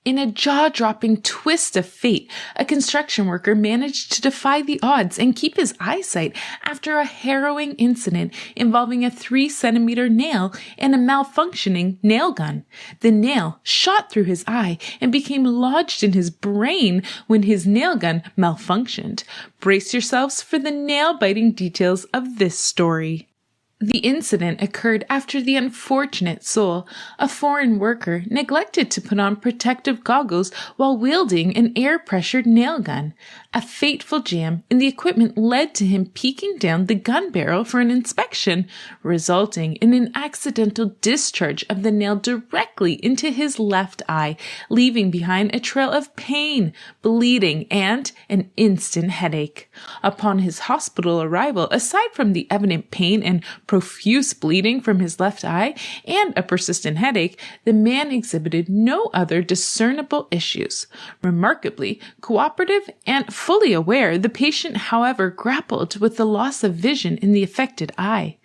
In a jaw-dropping twist of fate, a construction worker managed to defy the odds and keep his eyesight after a harrowing incident involving a 3-centimeter nail and a malfunctioning nail gun. The nail shot through his eye and became lodged in his brain when his nail gun malfunctioned. Brace yourselves for the nail-biting details of this story. The incident occurred after the unfortunate soul, a foreign worker, neglected to put on protective goggles while wielding an air-pressured nail gun. A fateful jam in the equipment led to him peeking down the gun barrel for an inspection, resulting in an accidental discharge of the nail directly into his left eye, leaving behind a trail of pain, bleeding, and an instant headache. Upon his hospital arrival, aside from the evident pain and profuse bleeding from his left eye and a persistent headache, the man exhibited no other discernible issues. Remarkably cooperative and fully aware, the patient, however, grappled with the loss of vision in the affected eye.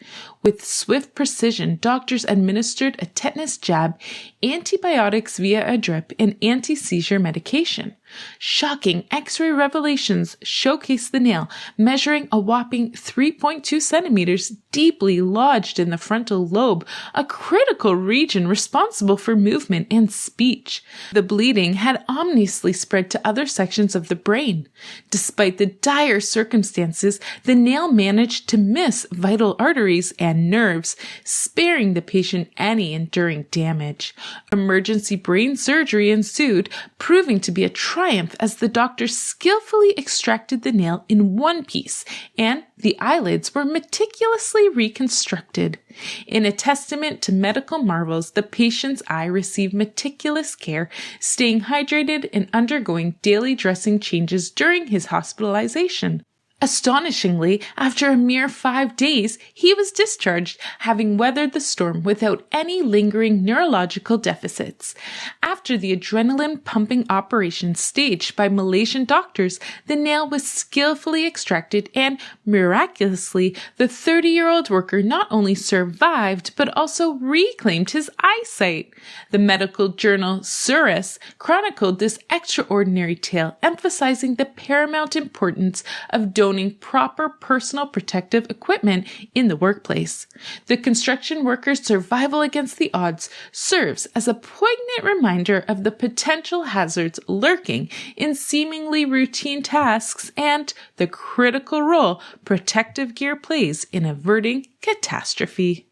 With swift precision, doctors administered a tetanus jab, antibiotics via a drip, and anti-seizure medication. Shocking X-ray revelations showcased the nail, measuring a whopping 3.2 centimeters, deeply lodged in the frontal lobe, a critical region responsible for movement and speech. The bleeding had ominously spread to other sections of the brain. Despite the dire circumstances, the nail managed to miss vital arteries and nerves, sparing the patient any enduring damage. Emergency brain surgery ensued, proving to be a triumph as the doctor skillfully extracted the nail in one piece, and the eyelids were meticulously reconstructed. In a testament to medical marvels, the patient's eye received meticulous care, staying hydrated and undergoing daily dressing changes during his hospitalization. Astonishingly, after a mere 5 days, he was discharged, having weathered the storm without any lingering neurological deficits. After the adrenaline-pumping operation staged by Malaysian doctors, the nail was skillfully extracted and, miraculously, the 30-year-old worker not only survived but also reclaimed his eyesight. The medical journal Surus chronicled this extraordinary tale, emphasizing the paramount importance of owning proper personal protective equipment in the workplace. The construction worker's survival against the odds serves as a poignant reminder of the potential hazards lurking in seemingly routine tasks and the critical role protective gear plays in averting catastrophe.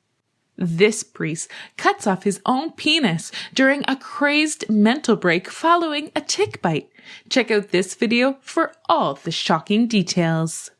This priest cuts off his own penis during a crazed mental break following a tick bite. Check out this video for all the shocking details.